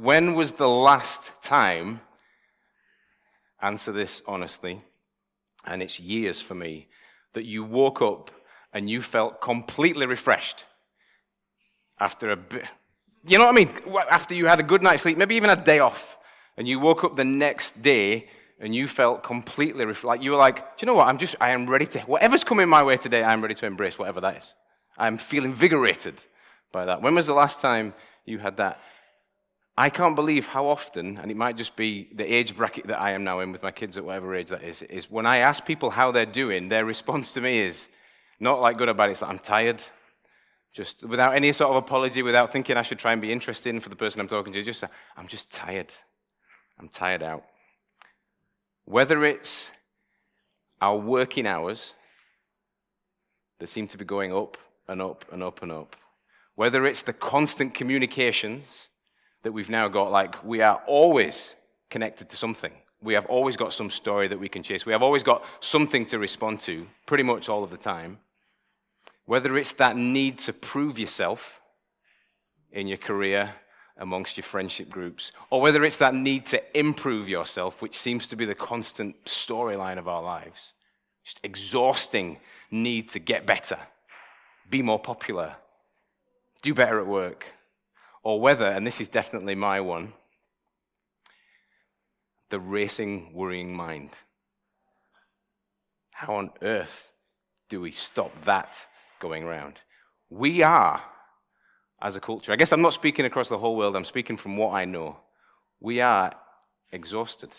when was the last time, answer this honestly, and it's years for me, that you woke up and you felt completely refreshed after a bit, you know what I mean? After you had a good night's sleep, maybe even a day off, and you woke up the next day and you felt completely like you were like, do you know what? I am ready to, whatever's coming my way today, I'm ready to embrace whatever that is. I'm feeling invigorated by that. When was the last time you had that? I can't believe how often, and it might just be the age bracket that I am now in with my kids at whatever age that is when I ask people how they're doing, their response to me is not like good or bad, it's like, I'm tired. Just without any sort of apology, without thinking I should try and be interesting for the person I'm talking to, just say, I'm just tired. I'm tired out. Whether it's our working hours that seem to be going up and up and up and up, whether it's the constant communications that we've now got, like we are always connected to something. We have always got some story that we can chase. We have always got something to respond to, pretty much all of the time. Whether it's that need to prove yourself in your career, amongst your friendship groups, or whether it's that need to improve yourself, which seems to be the constant storyline of our lives. Just exhausting need to get better, be more popular, do better at work. Or whether, and this is definitely my one, the racing, worrying mind. How on earth do we stop that going around? We are, as a culture, I guess I'm not speaking across the whole world, I'm speaking from what I know. We are exhausted.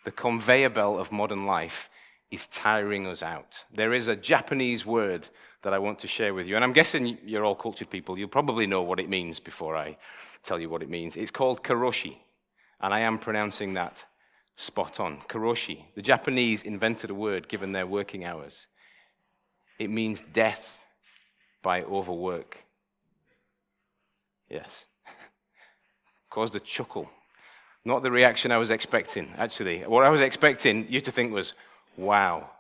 The conveyor belt of modern life is tiring us out. There is a Japanese word that I want to share with you, and I'm guessing you're all cultured people. You'll probably know what it means before I tell you what it means. It's called karoshi, and I am pronouncing that spot on. Karoshi. The Japanese invented a word given their working hours. It means death by overwork. Yes. Caused a chuckle. Not the reaction I was expecting, actually. What I was expecting you to think was, wow,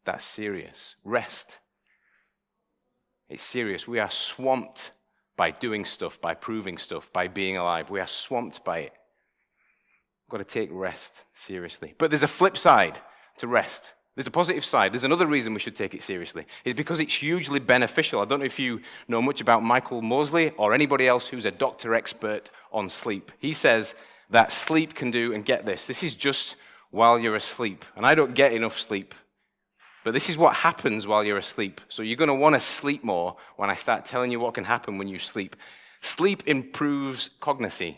that's serious. Rest. It's serious. We are swamped by doing stuff, by proving stuff, by being alive. We are swamped by it. We've got to take rest seriously. But there's a flip side to rest. There's a positive side. There's another reason we should take it seriously. It's because it's hugely beneficial. I don't know if you know much about Michael Mosley or anybody else who's a doctor expert on sleep. He says that sleep can do, and get this, this is just while you're asleep. And I don't get enough sleep. But this is what happens while you're asleep. So you're going to want to sleep more when I start telling you what can happen when you sleep. Sleep improves cognition.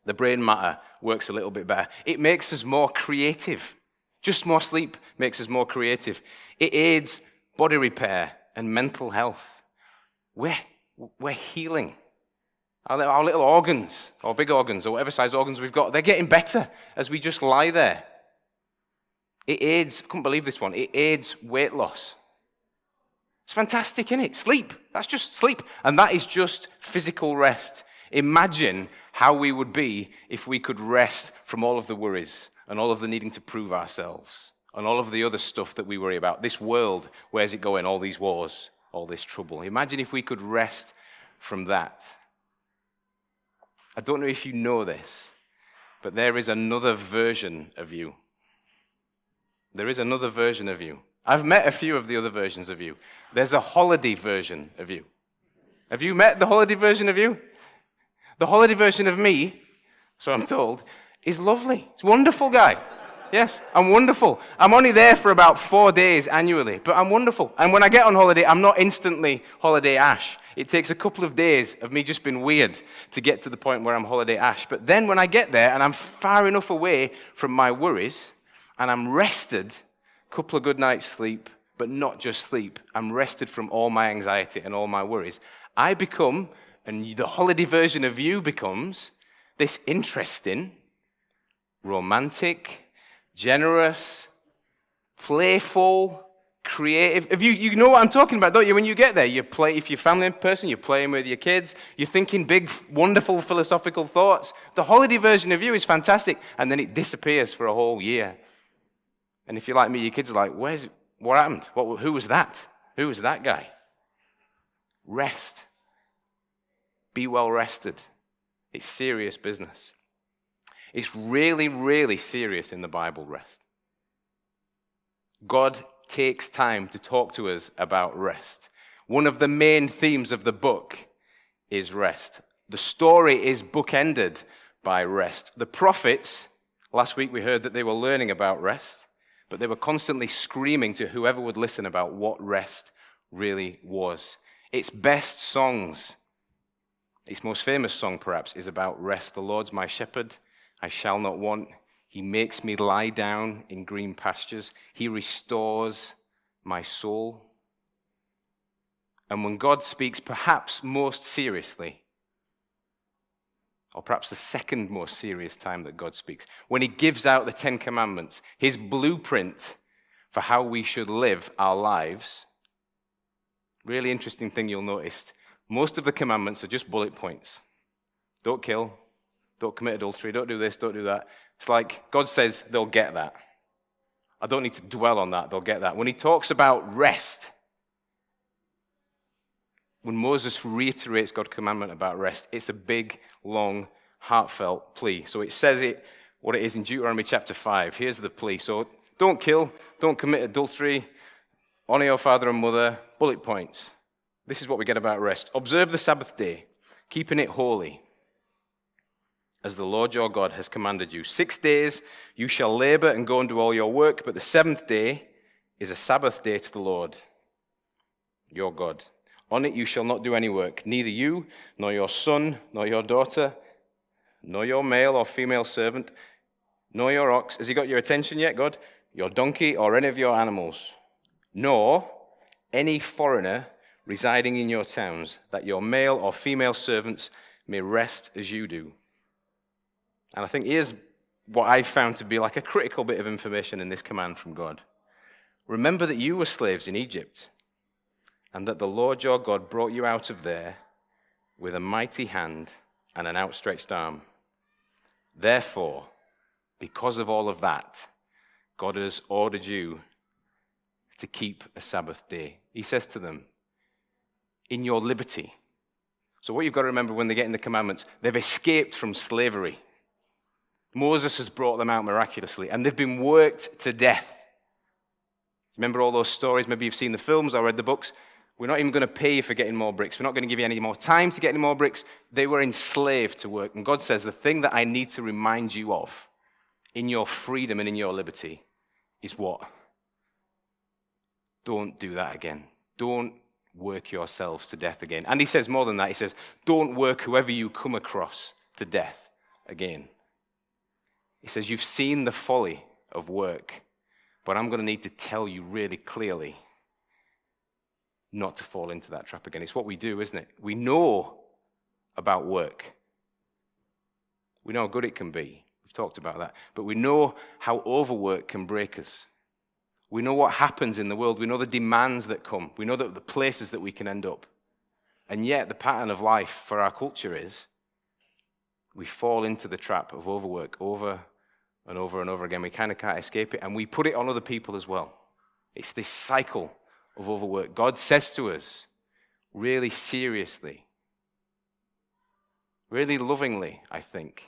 The brain matter works a little bit better. It makes us more creative. Just more sleep makes us more creative. It aids body repair and mental health. We're healing. Our little organs, or big organs, or whatever size organs we've got, they're getting better as we just lie there. It aids, I couldn't believe this one, it aids weight loss. It's fantastic, isn't it? Sleep, that's just sleep. And that is just physical rest. Imagine how we would be if we could rest from all of the worries and all of the needing to prove ourselves and all of the other stuff that we worry about. This world, where's it going? All these wars, all this trouble. Imagine if we could rest from that. I don't know if you know this, but there is another version of you. There is another version of you. I've met a few of the other versions of you. There's a holiday version of you. Have you met the holiday version of you? The holiday version of me, so I'm told, is lovely. It's a wonderful guy. Yes, I'm wonderful. I'm only there for about 4 days annually, but I'm wonderful. And when I get on holiday, I'm not instantly holiday Ash. It takes a couple of days of me just being weird to get to the point where I'm holiday Ash. But then when I get there and I'm far enough away from my worries and I'm rested, a couple of good nights sleep, but not just sleep. I'm rested from all my anxiety and all my worries. I become, and the holiday version of you becomes, this interesting, romantic, generous, playful, creative. If you know what I'm talking about, don't you? When you get there, if you're a family person, you're playing with your kids, you're thinking big, wonderful, philosophical thoughts. The holiday version of you is fantastic, and then it disappears for a whole year. And if you're like me, your kids are like, what happened? Who was that? Who was that guy? Rest. Be well rested. It's serious business. It's really, really serious in the Bible, rest. God takes time to talk to us about rest. One of the main themes of the book is rest. The story is bookended by rest. The prophets, last week we heard that they were learning about rest, but they were constantly screaming to whoever would listen about what rest really was. Its best songs, its most famous song perhaps, is about rest. The Lord's my shepherd, I shall not want. He makes me lie down in green pastures. He restores my soul. And when God speaks perhaps most seriously, or perhaps the second most serious time that God speaks, when he gives out the Ten Commandments, his blueprint for how we should live our lives, really interesting thing you'll notice, most of the commandments are just bullet points. Don't kill, don't commit adultery, don't do this, don't do that. It's like God says they'll get that. I don't need to dwell on that, they'll get that. When he talks about rest, when Moses reiterates God's commandment about rest, it's a big, long, heartfelt plea. So it says it, what it is in Deuteronomy chapter 5. Here's the plea. So don't kill, don't commit adultery, honor your father and mother, bullet points. This is what we get about rest. Observe the Sabbath day, keeping it holy, as the Lord your God has commanded you. 6 days you shall labor and go and do all your work, but the seventh day is a Sabbath day to the Lord your God. On it you shall not do any work, neither you, nor your son, nor your daughter, nor your male or female servant, nor your ox. Has he got your attention yet, God? Your donkey or any of your animals, nor any foreigner residing in your towns, that your male or female servants may rest as you do. And I think here's what I found to be like a critical bit of information in this command from God. Remember that you were slaves in Egypt, and that the Lord your God brought you out of there with a mighty hand and an outstretched arm. Therefore, because of all of that, God has ordered you to keep a Sabbath day. He says to them, in your liberty. So what you've got to remember when they get in the commandments, they've escaped from slavery. Moses has brought them out miraculously, and they've been worked to death. Remember all those stories? Maybe you've seen the films or read the books. We're not even going to pay you for getting more bricks. We're not going to give you any more time to get any more bricks. They were enslaved to work. And God says, the thing that I need to remind you of in your freedom and in your liberty is what? Don't do that again. Don't work yourselves to death again. And he says more than that. He says, don't work whoever you come across to death again. He says, you've seen the folly of work, but I'm going to need to tell you really clearly not to fall into that trap again. It's what we do, isn't it? We know about work. We know how good it can be. We've talked about that. But we know how overwork can break us. We know what happens in the world. We know the demands that come. We know the places that we can end up. And yet the pattern of life for our culture is we fall into the trap of overwork over and over and over again. We kind of can't escape it. And we put it on other people as well. It's this cycle of overwork. God says to us, really seriously, really lovingly, I think.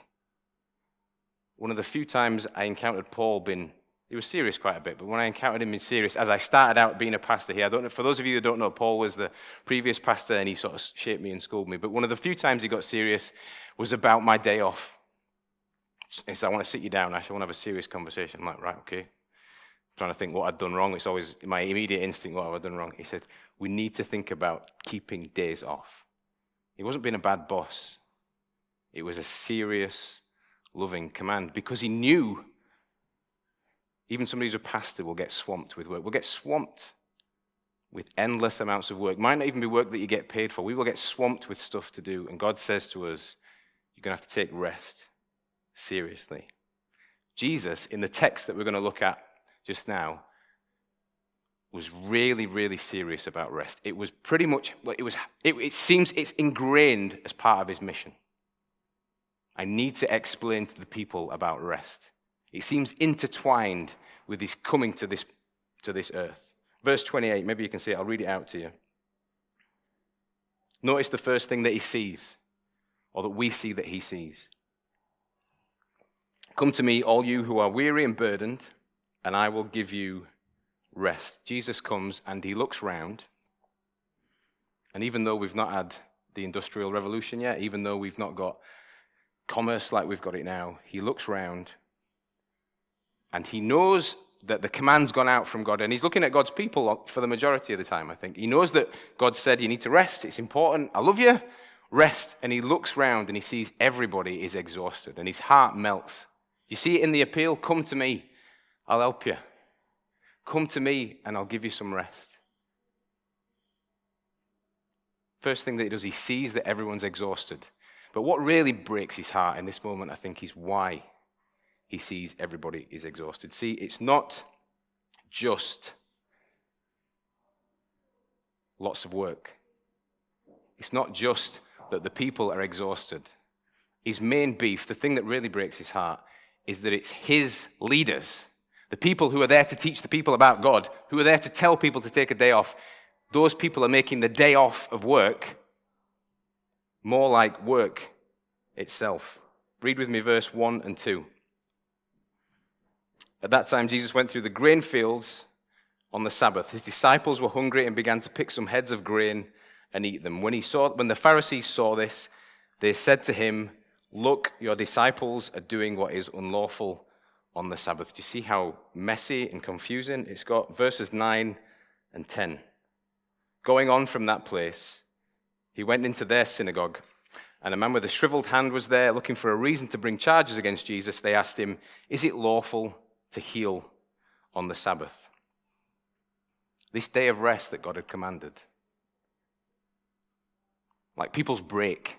One of the few times I encountered Paul he was serious quite a bit, but when I encountered him in serious, as I started out being a pastor here, I don't know, for those of you who don't know, Paul was the previous pastor and he sort of shaped me and schooled me, but one of the few times he got serious was about my day off. He said, I want to sit you down, Ash, I want to have a serious conversation. I'm like, right, okay. Trying to think what I'd done wrong. It's always my immediate instinct, what have I done wrong? He said, we need to think about keeping days off. He wasn't being a bad boss. It was a serious, loving command because he knew even somebody who's a pastor will get swamped with work. We'll get swamped with endless amounts of work. Might not even be work that you get paid for. We will get swamped with stuff to do. And God says to us, you're going to have to take rest seriously. Jesus, in the text that we're going to look at just now, was really, really serious about rest. It was pretty much, it seems it's ingrained as part of his mission. I need to explain to the people about rest. It seems intertwined with his coming to this earth. Verse 28, maybe you can see it. I'll read it out to you. Notice the first thing that he sees. or that we see that he sees. Come to me, all you who are weary and burdened, and I will give you rest. Jesus comes and he looks round, and even though we've not had the Industrial Revolution yet, even though we've not got commerce like we've got it now, he looks round and he knows that the command's gone out from God, and he's looking at God's people for the majority of the time, I think. He knows that God said, you need to rest, it's important, I love you, rest. And he looks round and he sees everybody is exhausted, and his heart melts. You see it in the appeal, come to me, I'll help you. Come to me and I'll give you some rest. First thing that he does, he sees that everyone's exhausted. But what really breaks his heart in this moment, I think, is why he sees everybody is exhausted. See, it's not just lots of work. It's not just that the people are exhausted. His main beef, the thing that really breaks his heart, is that it's his leaders, the people who are there to teach the people about God, who are there to tell people to take a day off. Those people are making the day off of work more like work itself. Read with me verse 1 and 2. At that time, Jesus went through the grain fields on the Sabbath. His disciples were hungry and began to pick some heads of grain and eat them. When the Pharisees saw this, they said to him, look, your disciples are doing what is unlawful on the Sabbath. Do you see how messy and confusing it's got? Verses 9 and 10. Going on from that place, he went into their synagogue, and a man with a shriveled hand was there, looking for a reason to bring charges against Jesus. They asked him, is it lawful to heal on the Sabbath? This day of rest that God had commanded. Like people's break,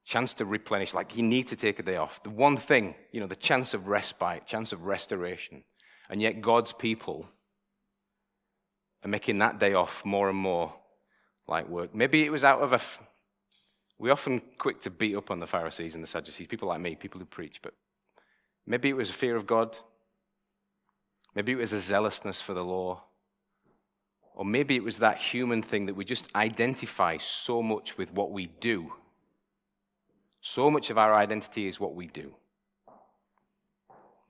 chance to replenish, like you need to take a day off. The one thing, the chance of respite, chance of restoration. And yet God's people are making that day off more and more like work. Maybe it was out of we're often quick to beat up on the Pharisees and the Sadducees, people like me, people who preach, but maybe it was a fear of God. Maybe it was a zealousness for the law. Or maybe it was that human thing that we just identify so much with what we do. So much of our identity is what we do.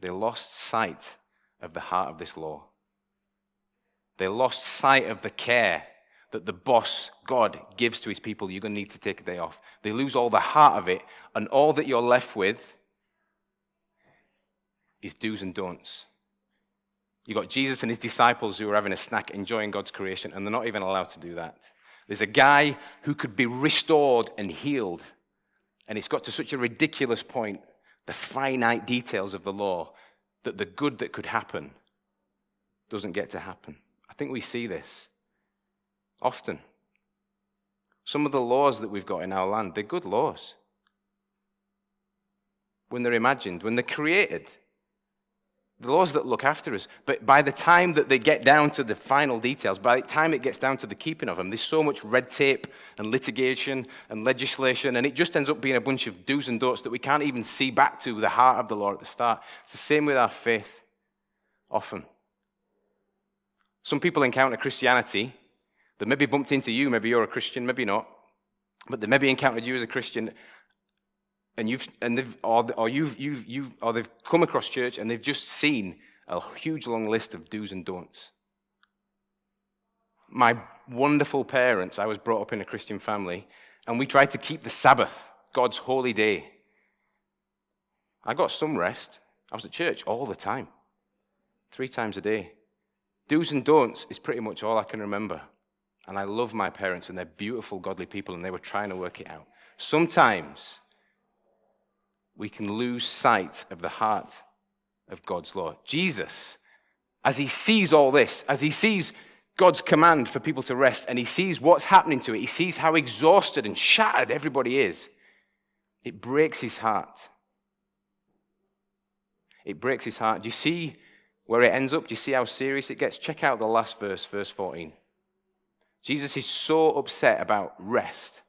They lost sight of the heart of this law. They lost sight of the care that the boss, God, gives to his people. You're going to need to take a day off. They lose all the heart of it, and all that you're left with is do's and don'ts. You've got Jesus and his disciples who are having a snack, enjoying God's creation, and they're not even allowed to do that. There's a guy who could be restored and healed, and it's got to such a ridiculous point, the finite details of the law, that the good that could happen doesn't get to happen. I think we see this often. Some of the laws that we've got in our land, they're good laws. When they're imagined, when they're created, the laws that look after us. But by the time that they get down to the final details, by the time it gets down to the keeping of them, there's so much red tape and litigation and legislation, and it just ends up being a bunch of do's and don'ts that we can't even see back to the heart of the law at the start. It's the same with our faith, often. Some people encounter Christianity. They maybe bumped into you, maybe you're a Christian, maybe not, but they maybe encountered you as a Christian, and they've come across church and they've just seen a huge long list of do's and don'ts. My wonderful parents, I was brought up in a Christian family, and we tried to keep the Sabbath, God's holy day. I got some rest. I was at church all the time, 3 times a day. Do's and don'ts is pretty much all I can remember. And I love my parents, and they're beautiful, godly people, and they were trying to work it out. Sometimes we can lose sight of the heart of God's law. Jesus, as he sees all this, as he sees God's command for people to rest, and he sees what's happening to it, he sees how exhausted and shattered everybody is, it breaks his heart. It breaks his heart. Do you see where it ends up? Do you see how serious it gets? Check out the last verse, verse 14. Jesus is so upset about rest.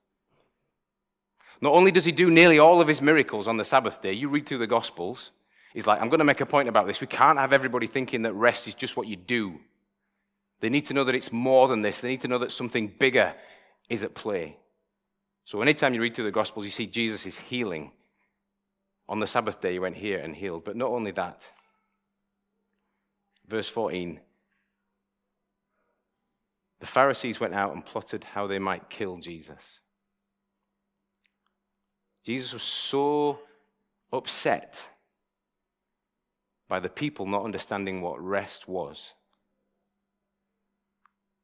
Not only does he do nearly all of his miracles on the Sabbath day, you read through the Gospels, he's like, I'm going to make a point about this. We can't have everybody thinking that rest is just what you do. They need to know that it's more than this. They need to know that something bigger is at play. So anytime you read through the Gospels, you see Jesus is healing. On the Sabbath day, he went here and healed. But not only that. Verse 14. The Pharisees went out and plotted how they might kill Jesus. Jesus was so upset by the people not understanding what rest was.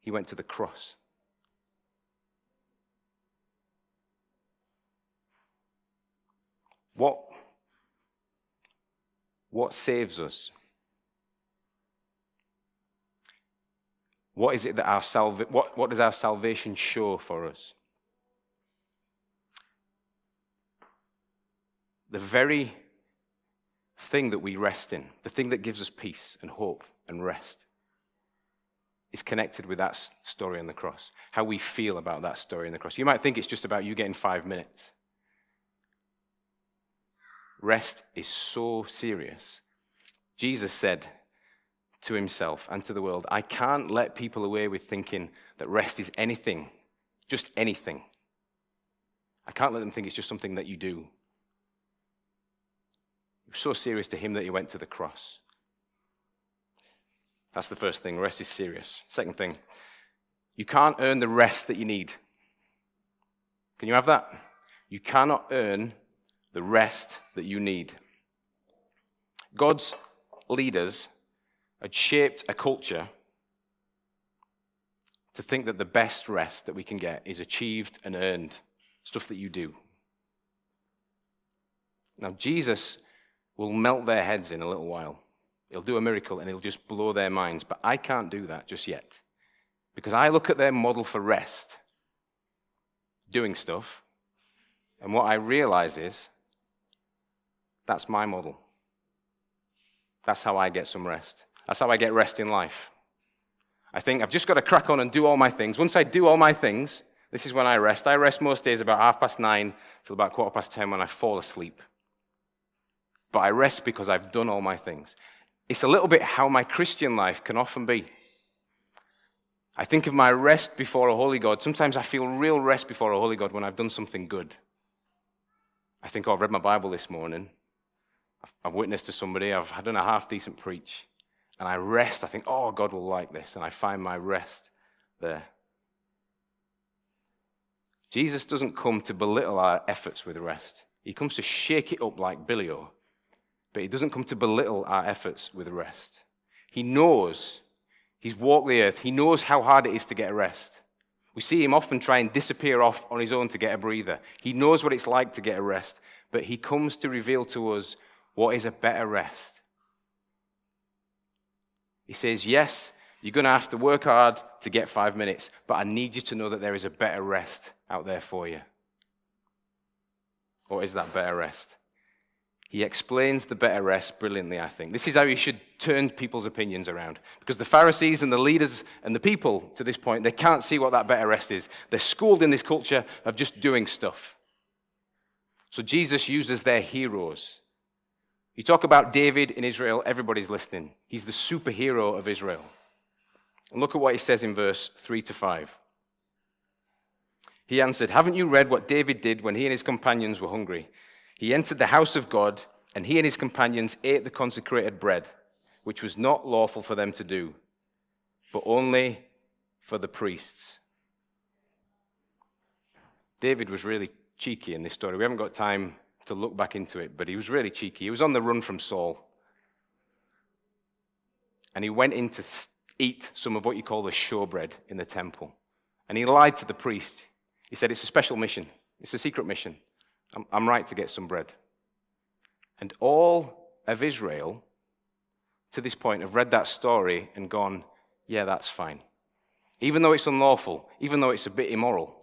He went to the cross. What saves us? What is it that what does our salvation show for us? The very thing that we rest in, the thing that gives us peace and hope and rest, is connected with that story on the cross. How we feel about that story on the cross. You might think it's just about you getting 5 minutes. Rest is so serious. Jesus said to himself and to the world, I can't let people away with thinking that rest is anything, just anything. I can't let them think it's just something that you do. It was so serious to him that he went to the cross. That's the first thing. Rest is serious. Second thing, you can't earn the rest that you need. Can you have that? You cannot earn the rest that you need. God's leaders had shaped a culture to think that the best rest that we can get is achieved and earned, stuff that you do. Now, Jesus will melt their heads in a little while. He'll do a miracle and he'll just blow their minds, but I can't do that just yet. Because I look at their model for rest, doing stuff, and what I realize is, that's my model. That's how I get some rest. That's how I get rest in life. I think I've just got to crack on and do all my things. Once I do all my things, this is when I rest. I rest most days about 9:30 till about 10:15 when I fall asleep. But I rest because I've done all my things. It's a little bit how my Christian life can often be. I think of my rest before a holy God. Sometimes I feel real rest before a holy God when I've done something good. I think, I've read my Bible this morning. I've witnessed to somebody. I've done a half-decent preach. And I rest. I think, God will like this. And I find my rest there. Jesus doesn't come to belittle our efforts with rest. He comes to shake it up like Billy-O. But he doesn't come to belittle our efforts with rest. He knows. He's walked the earth. He knows how hard it is to get a rest. We see him often try and disappear off on his own to get a breather. He knows what it's like to get a rest. But he comes to reveal to us what is a better rest. He says, yes, you're going to have to work hard to get 5 minutes, but I need you to know that there is a better rest out there for you. What is that better rest? He explains the better rest brilliantly, I think. This is how you should turn people's opinions around. Because the Pharisees and the leaders and the people to this point, they can't see what that better rest is. They're schooled in this culture of just doing stuff. So Jesus uses their heroes. You talk about David in Israel, everybody's listening. He's the superhero of Israel. And look at what he says in verse 3-5. He answered, haven't you read what David did when he and his companions were hungry? He entered the house of God, and he and his companions ate the consecrated bread, which was not lawful for them to do, but only for the priests. David was really cheeky in this story. We haven't got time to look back into it, but he was really cheeky. He was on the run from Saul. And he went in to eat some of what you call the showbread in the temple. And he lied to the priest. He said, it's a special mission. It's a secret mission. I'm right to get some bread. And all of Israel, to this point, have read that story and gone, yeah, that's fine. Even though it's unlawful, even though it's a bit immoral,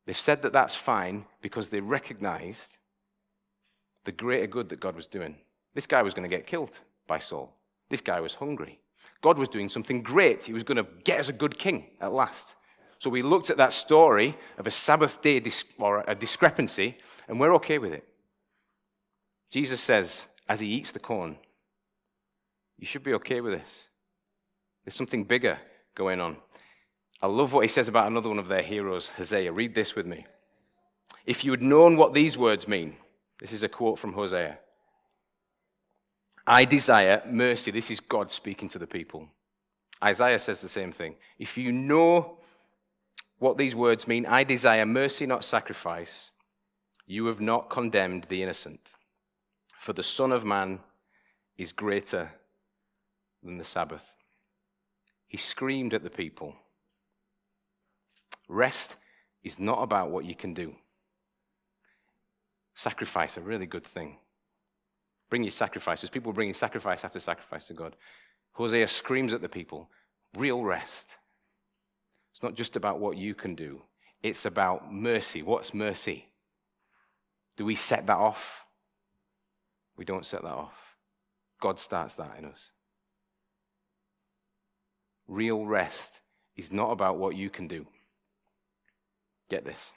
they've said that that's fine because they recognized the greater good that God was doing. This guy was going to get killed by Saul. This guy was hungry. God was doing something great. He was going to get us a good king at last. So we looked at that story of a Sabbath day or a discrepancy, and we're okay with it. Jesus says, as he eats the corn, you should be okay with this. There's something bigger going on. I love what he says about another one of their heroes, Hosea. Read this with me. If you had known what these words mean, this is a quote from Hosea. I desire mercy. This is God speaking to the people. Isaiah says the same thing. If you know what these words mean, I desire mercy, not sacrifice. You have not condemned the innocent. For the Son of Man is greater than the Sabbath. He screamed at the people. Rest is not about what you can do. Sacrifice, a really good thing. Bring your sacrifices. People bringing sacrifice after sacrifice to God. Hosea screams at the people, real rest. It's not just about what you can do. It's about mercy. What's mercy? Do we set that off? We don't set that off. God starts that in us. Real rest is not about what you can do. Get this.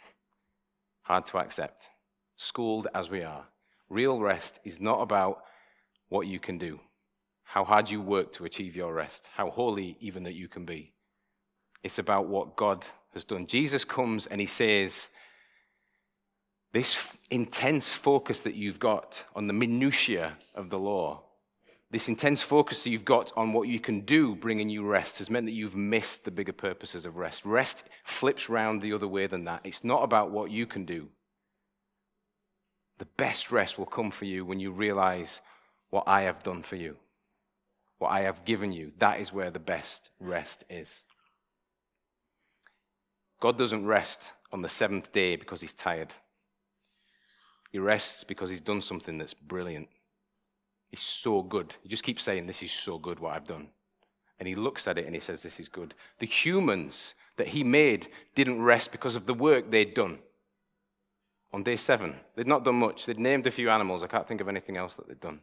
Hard to accept. Schooled as we are. Real rest is not about what you can do. How hard you work to achieve your rest. How holy even that you can be. It's about what God has done. Jesus comes and he says, this intense focus that you've got on the minutiae of the law, this intense focus that you've got on what you can do bringing you rest has meant that you've missed the bigger purposes of rest. Rest flips round the other way than that. It's not about what you can do. The best rest will come for you when you realize what I have done for you, what I have given you. That is where the best rest is. God doesn't rest on the seventh day because he's tired. He rests because he's done something that's brilliant. He's so good. He just keeps saying, this is so good what I've done. And he looks at it and he says, this is good. The humans that he made didn't rest because of the work they'd done. On day 7, they'd not done much. They'd named a few animals. I can't think of anything else that they'd done.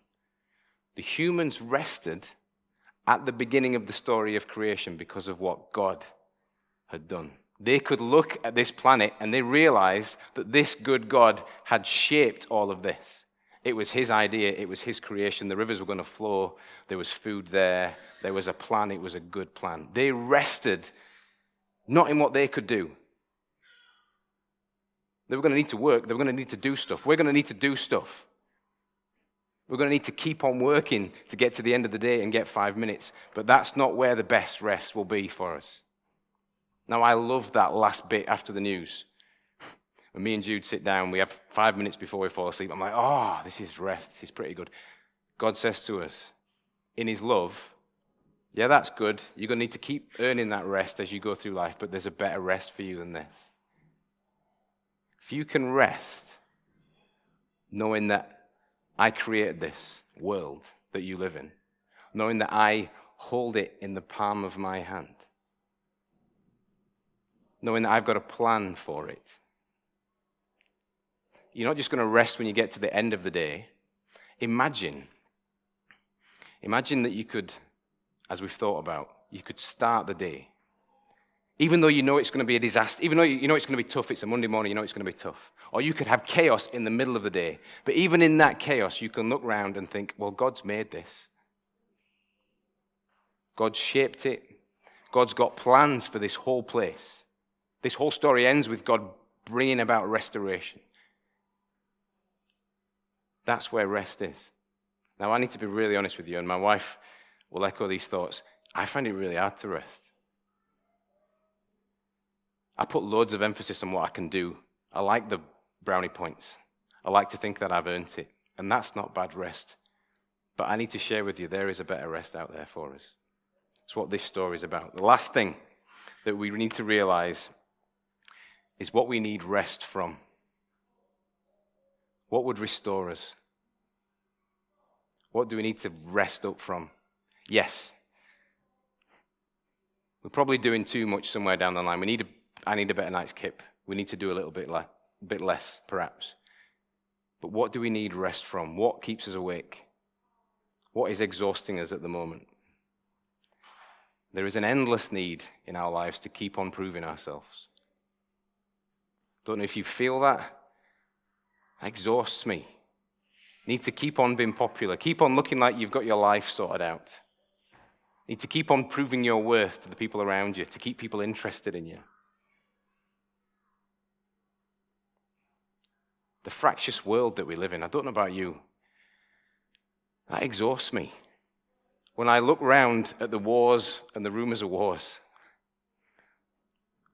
The humans rested at the beginning of the story of creation because of what God had done. They could look at this planet and they realized that this good God had shaped all of this. It was his idea. It was his creation. The rivers were going to flow. There was food there. There was a plan. It was a good plan. They rested not in what they could do. They were going to need to work. They were going to need to do stuff. We're going to need to do stuff. We're going to need to keep on working to get to the end of the day and get 5 minutes. But that's not where the best rest will be for us. Now, I love that last bit after the news. When me and Jude sit down, we have 5 minutes before we fall asleep. I'm like, oh, this is rest. This is pretty good. God says to us, in his love, yeah, that's good. You're going to need to keep earning that rest as you go through life, but there's a better rest for you than this. If you can rest knowing that I created this world that you live in, knowing that I hold it in the palm of my hand, knowing that I've got a plan for it. You're not just going to rest when you get to the end of the day. Imagine that you could, as we've thought about, you could start the day. Even though you know it's going to be a disaster, even though you know it's going to be tough, it's a Monday morning, you know it's going to be tough. Or you could have chaos in the middle of the day. But even in that chaos, you can look around and think, well, God's made this. God shaped it. God's got plans for this whole place. This whole story ends with God bringing about restoration. That's where rest is. Now, I need to be really honest with you, and my wife will echo these thoughts. I find it really hard to rest. I put loads of emphasis on what I can do. I like the brownie points. I like to think that I've earned it, and that's not bad rest. But I need to share with you, there is a better rest out there for us. It's what this story is about. The last thing that we need to realize is what we need rest from. What would restore us? What do we need to rest up from? Yes. We're probably doing too much somewhere down the line. I need a better night's kip. We need to do a little bit less, perhaps. But what do we need rest from? What keeps us awake? What is exhausting us at the moment? There is an endless need in our lives to keep on proving ourselves. Don't know if you feel that. It exhausts me. Need to keep on being popular. Keep on looking like you've got your life sorted out. Need to keep on proving your worth to the people around you, to keep people interested in you. the fractious world that we live in. I don't know about you. That exhausts me. When I look round at the wars and the rumors of wars,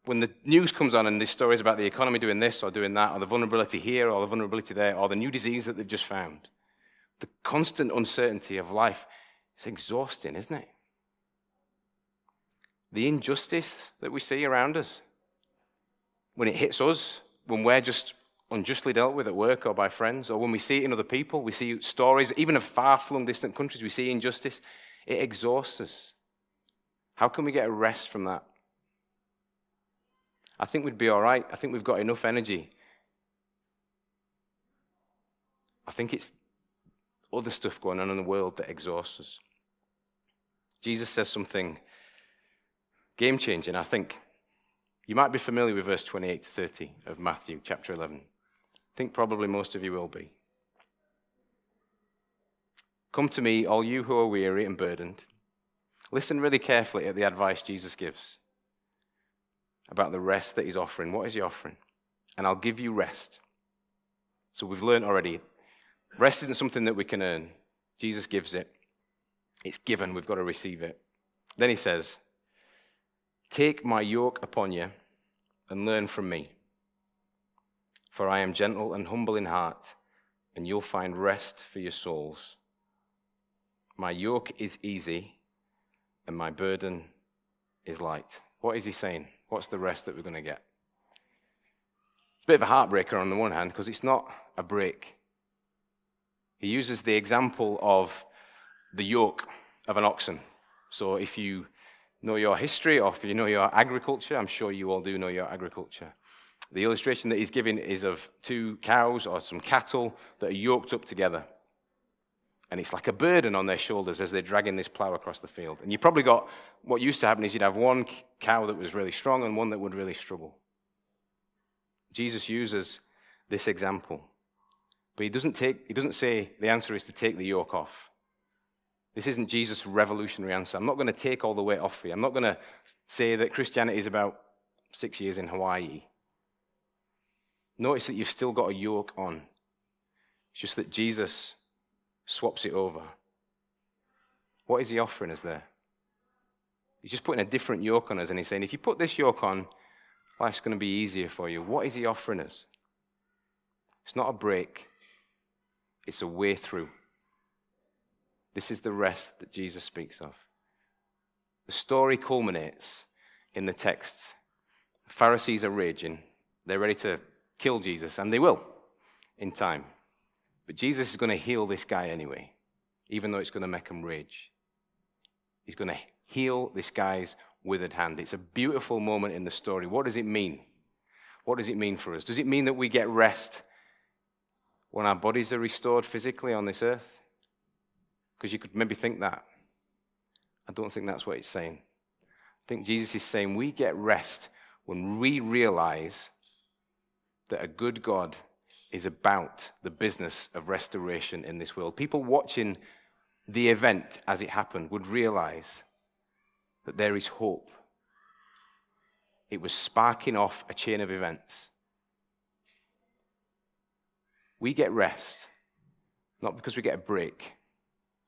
when the news comes on and there's stories about the economy doing this or doing that, or the vulnerability here or the vulnerability there, or the new disease that they've just found, the constant uncertainty of life, it's exhausting, isn't it? The injustice that we see around us, when it hits us, when we're just unjustly dealt with at work or by friends, or when we see it in other people, we see stories, even of far-flung distant countries, we see injustice, it exhausts us. How can we get a rest from that? I think we'd be all right. I think we've got enough energy. I think it's other stuff going on in the world that exhausts us. Jesus says something game-changing, I think. You might be familiar with verse 28 to 30 of Matthew chapter 11. I think probably most of you will be. Come to me, all you who are weary and burdened. Listen really carefully at the advice Jesus gives about the rest that he's offering. What is he offering? And I'll give you rest. So we've learned already, rest isn't something that we can earn. Jesus gives it. It's given. We've got to receive it. Then he says, take my yoke upon you and learn from me. For I am gentle and humble in heart, and you'll find rest for your souls. My yoke is easy, and my burden is light. What is he saying? What's the rest that we're going to get? It's a bit of a heartbreaker on the one hand, because it's not a break. He uses the example of the yoke of an oxen. So if you know your history, or if you know your agriculture, I'm sure you all do know your agriculture. The illustration that he's giving is of two cows or some cattle that are yoked up together. And it's like a burden on their shoulders as they're dragging this plow across the field. And you probably got, what used to happen is you'd have one cow that was really strong and one that would really struggle. Jesus uses this example. But he doesn't say the answer is to take the yoke off. This isn't Jesus' revolutionary answer. I'm not going to take all the weight off for you. I'm not going to say that Christianity is about 6 years in Hawaii. Notice that you've still got a yoke on. It's just that Jesus swaps it over. What is he offering us there? He's just putting a different yoke on us, and he's saying, if you put this yoke on, life's going to be easier for you. What is he offering us? It's not a break. It's a way through. This is the rest that Jesus speaks of. The story culminates in the texts. The Pharisees are raging. They're ready to kill Jesus, and they will in time. But Jesus is going to heal this guy anyway, even though it's going to make him rage. He's going to heal this guy's withered hand. It's a beautiful moment in the story. What does it mean? What does it mean for us? Does it mean that we get rest when our bodies are restored physically on this earth? Because you could maybe think that. I don't think that's what it's saying. I think Jesus is saying we get rest when we realize that a good God is about the business of restoration in this world. People watching the event as it happened would realize that there is hope. It was sparking off a chain of events. We get rest, not because we get a break.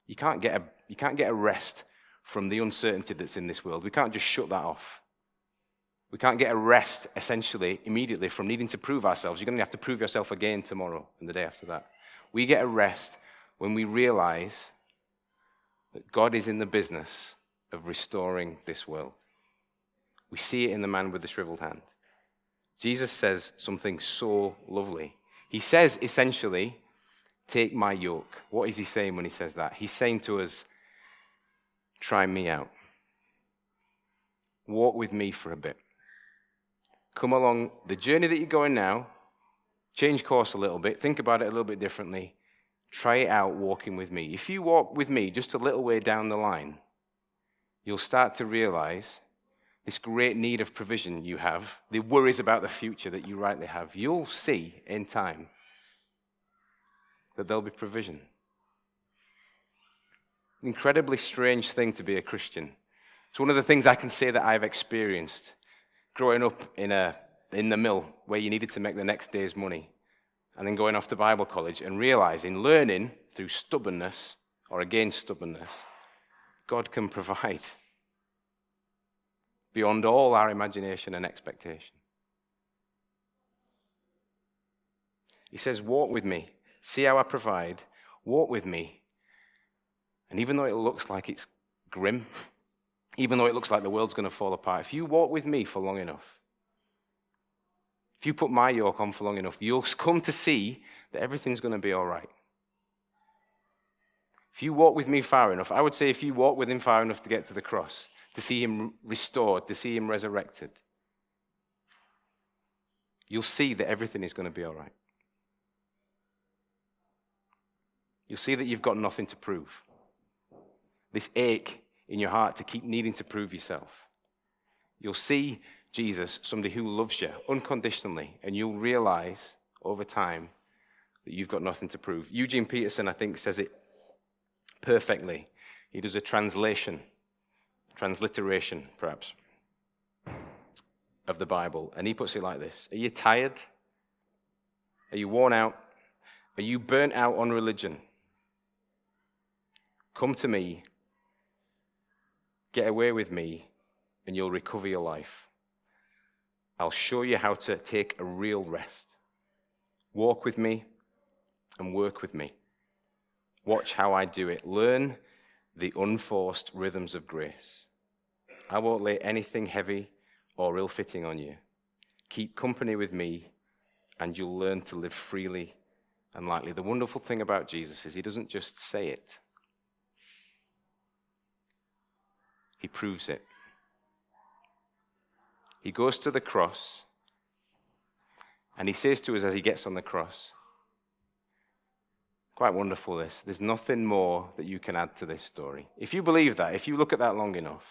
You can't get a rest from the uncertainty that's in this world. We can't just shut that off. We can't get a rest, essentially, immediately from needing to prove ourselves. You're going to have to prove yourself again tomorrow and the day after that. We get a rest when we realize that God is in the business of restoring this world. We see it in the man with the shriveled hand. Jesus says something so lovely. He says, essentially, take my yoke. What is he saying when he says that? He's saying to us, try me out. Walk with me for a bit. Come along the journey that you're going now, change course a little bit, think about it a little bit differently, try it out walking with me. If you walk with me just a little way down the line, you'll start to realize this great need of provision you have, the worries about the future that you rightly have. You'll see in time that there'll be provision. An incredibly strange thing to be a Christian. It's one of the things I can say that I've experienced growing up in the mill where you needed to make the next day's money. and then going off to Bible college and realizing, learning through stubbornness or against stubbornness, God can provide beyond all our imagination and expectation. He says, walk with me. See how I provide. Walk with me. And even though it looks like it's grim, even though it looks like the world's going to fall apart, if you walk with me for long enough, if you put my yoke on for long enough, you'll come to see that everything's going to be all right. If you walk with me far enough, I would say if you walk with him far enough to get to the cross, to see him restored, to see him resurrected, you'll see that everything is going to be all right. You'll see that you've got nothing to prove. This ache in your heart to keep needing to prove yourself. You'll see Jesus, somebody who loves you unconditionally, and you'll realize over time that you've got nothing to prove. Eugene Peterson, I think, says it perfectly. He does a transliteration, perhaps, of the Bible, and he puts it like this. Are you tired? Are you worn out? Are you burnt out on religion? Come to me, get away with me, and you'll recover your life. I'll show you how to take a real rest. Walk with me and work with me. Watch how I do it. Learn the unforced rhythms of grace. I won't lay anything heavy or ill-fitting on you. Keep company with me, and you'll learn to live freely and lightly. The wonderful thing about Jesus is he doesn't just say it. He proves it. He goes to the cross, and he says to us as he gets on the cross, quite wonderful this, there's nothing more that you can add to this story. If you believe that, if you look at that long enough,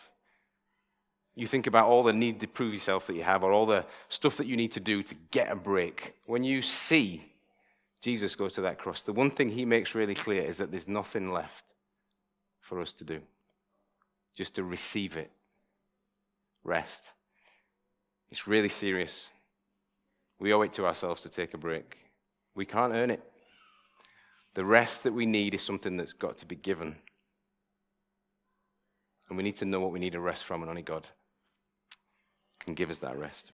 you think about all the need to prove yourself that you have, or all the stuff that you need to do to get a break. When you see Jesus go to that cross, the one thing he makes really clear is that there's nothing left for us to do. Just to receive it. Rest. It's really serious. We owe it to ourselves to take a break. We can't earn it. The rest that we need is something that's got to be given. And we need to know what we need a rest from, and only God can give us that rest.